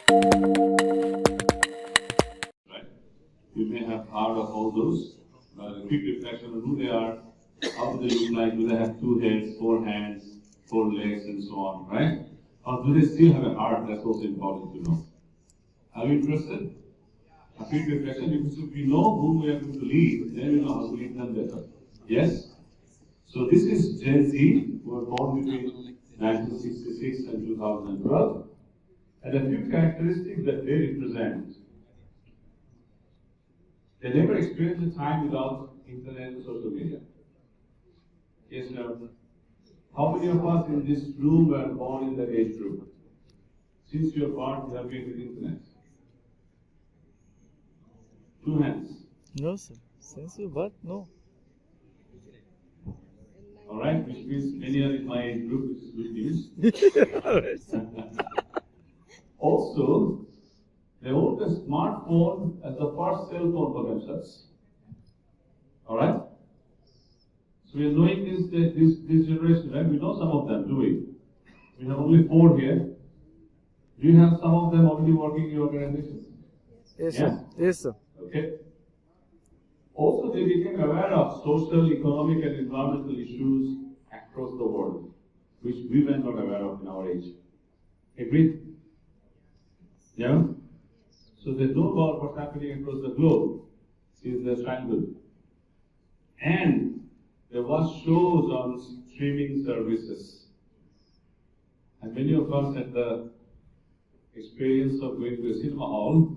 Right? You may have heard of all those. A quick reflection on who they are, how do they look like, do they have 2 heads, 4 hands, 4 legs, and so on, right? Or do they still have a heart? That's also important to know. Are you interested? A quick reflection, because if we know whom we are going to lead, then we know how to lead them better. Yes? So this is Gen Z, who were born between 1966 and 2012. And a few characteristics that they represent. They never experienced a time without internet and social media. Yes, sir. How many of us in this room were born in that age group? Since you are born, you have been with internet. 2 hands. No, sir. Since you birth, no. Alright, which means many are in my age group, which is good news. Also, they owned a smartphone as the first cell phone for themselves. Alright? So we are knowing this generation, right? We know some of them, do we? We have only 4 here. Do you have some of them already working in your organization? Yes, sir. Yes, sir. Okay. Also, they became aware of social, economic, and environmental issues across the world, which we were not aware of in our age. Agreed? Yeah? So they know about what's happening across the globe since their childhood. And there was shows on streaming services. And many of us had the experience of going to a cinema hall,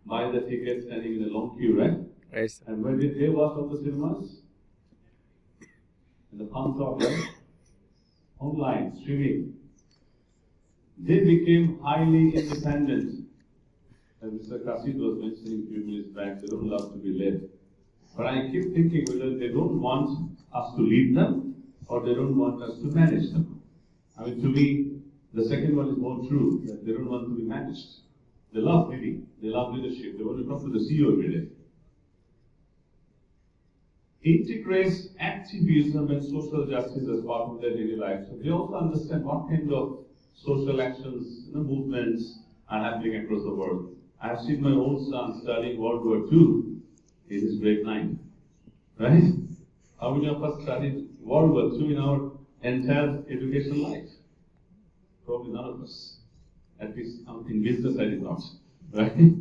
buy the ticket, standing in a long queue, right? Yes, sir. And where did they watch all the cinemas? In the palm top, right? Online, streaming. They became highly independent. As Mr. Kasid was mentioning a few minutes back, they don't love to be led. But I keep thinking whether they don't want us to lead them or they don't want us to manage them. I mean, to me, the second one is more true, that they don't want to be managed. They love leading, they love leadership, they want to talk to the CEO every day. Integrates activism and social justice as part of their daily life. So they also understand what kind of social actions, movements are happening across the world. I have seen my own son studying World War II in his grade 9. Right? How many of us studied World War II in our entire education life? Probably none of us. At least in business I did not. Right?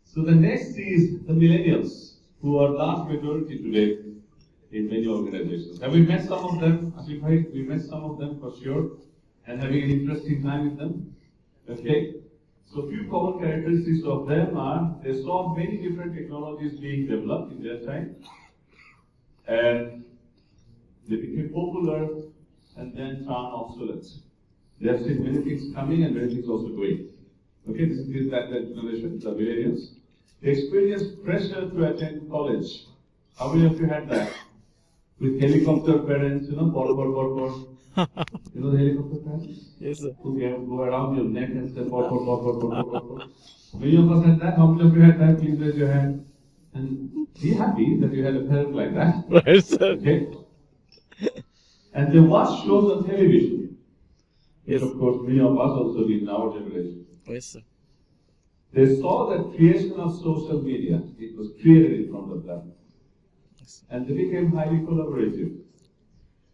So the next is the millennials, who are large majority today in many organizations. Have we met some of them? Asif bhai, we met some of them for sure, and having an interesting time with them. Okay? So few common characteristics of them are, they saw many different technologies being developed in their time, and they became popular and then turned obsolete. They have seen many things coming and many things also going. Okay, this is that generation, the millennials. They experienced pressure to attend college. How many of you had that? With helicopter parents, You know the helicopter parents? Yes, sir. Who go around your neck and say, Many of us had that. How many of you had that? Please raise your hand. And be happy that you had a parent like that. Right, sir. Okay? And they watch shows on television. Yes. Which of course many of us also did in our generation. Yes, sir. They saw the creation of social media. It was created in front of them. Yes. And they became highly collaborative.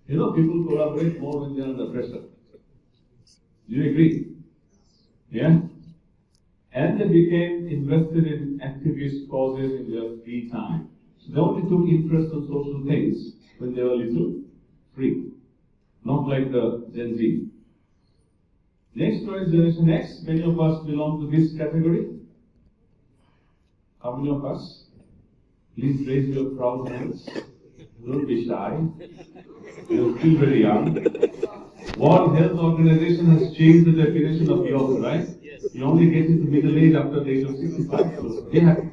People collaborate more when they're under pressure. Do you agree? Yeah? And they became invested in activist causes in their free time. So they only took interest in social things when they were little free. Not like the Gen Z. Next one is Generation X. Many of us belong to this category. How many of us? Please raise your proud hands. Don't be shy. You're still very young. World Health Organization has changed the definition of young, right? Yes. You only get into middle age after the age of 65. So be happy.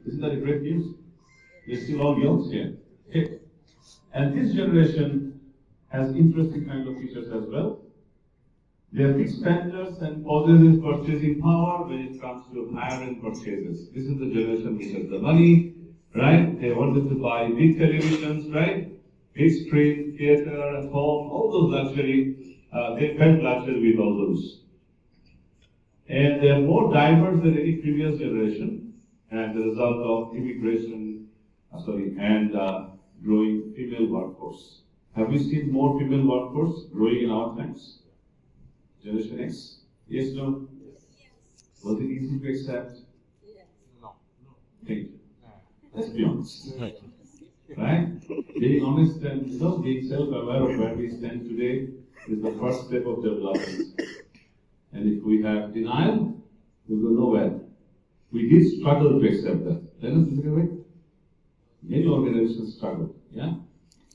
Isn't that a great news? We're still all young here. Okay. And this generation has interesting kind of features as well. They are big spenders and possesses purchasing power when it comes to higher-end purchases. This is the generation which has the money, right? They wanted to buy big televisions, right? Big screen, theater at home, all those luxury. They felt luxury with all those. And they are more diverse than any previous generation as a result of immigration, and growing female workforce. Have we seen more female workforce growing in our times? Generation X? Yes, no? Was it easy to accept? No. Thank you. Let's be honest. Right. Right? Being honest and being self-aware of where we stand today is the first step of development. And if we have denial, we will go nowhere. We did struggle to accept that. Let us look away. Many organizations struggle. Yeah?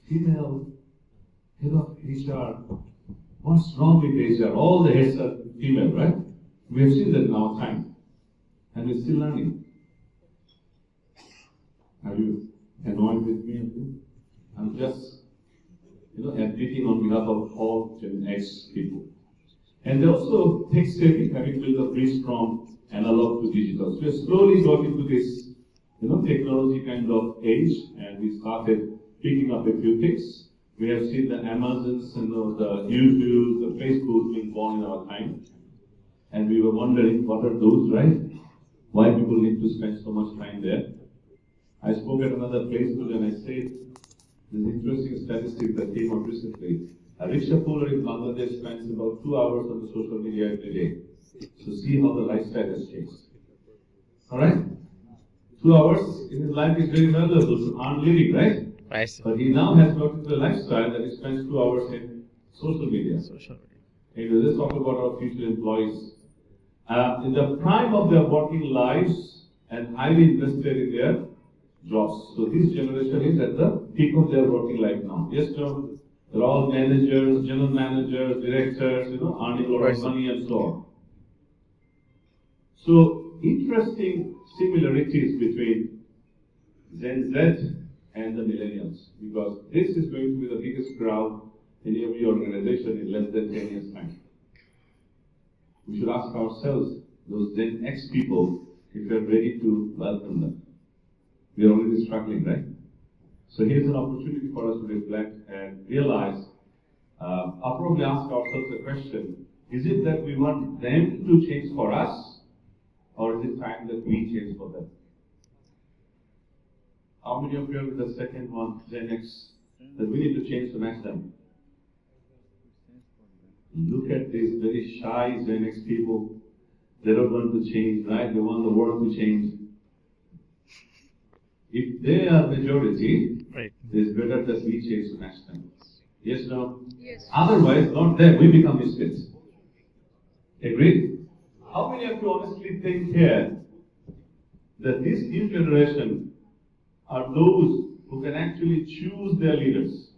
Female head of HR. What's wrong with HR? All the heads are female, right? We have seen that in our time. And we're still learning. Are you annoyed with me? I'm just, advocating on behalf of all Gen X people. And they're also tech savvy, having built a bridge from analog to digital. So we have slowly got into this, technology kind of age, and we started picking up a few things. We have seen the Amazons and the YouTubes, the Facebooks being born in our time. And we were wondering, what are those, right? Why people need to spend so much time there? I spoke at another place today and I said, there's an interesting statistic that came out recently. A rickshaw puller in Bangladesh spends about 2 hours on the social media every day. So see how the lifestyle has changed. Alright? 2 hours in his life is very valuable to earn living, right? Right, sir. But he now has got into a lifestyle that he spends 2 hours in social media. Social media. Anyway, let's talk about our future employees. In the prime of their working lives and highly invested in their jobs. So this generation is at the peak of their working life now. Yes, no? They're all managers, general managers, directors, earning a lot of money and so on. So, interesting similarities between Gen Z and the millennials, because this is going to be the biggest crowd in every organization in less than 10 years' time. We should ask ourselves, those Gen X people, if we are ready to welcome them. We are already struggling, right? So here's an opportunity for us to reflect and realize, I'll probably ask ourselves the question, is it that we want them to change for us, or is it time that we change for them? How many of you are with the second one, Gen X, that we need to change to match them? Look at these very shy Gen X people. They don't want to change, right? They want the world to change. If they are majority, Right. it's better that we change to match them. Yes, no? Yes. Otherwise, not them, we become misfits. Agreed? How many of you honestly think here that this new generation are those who can actually choose their leaders?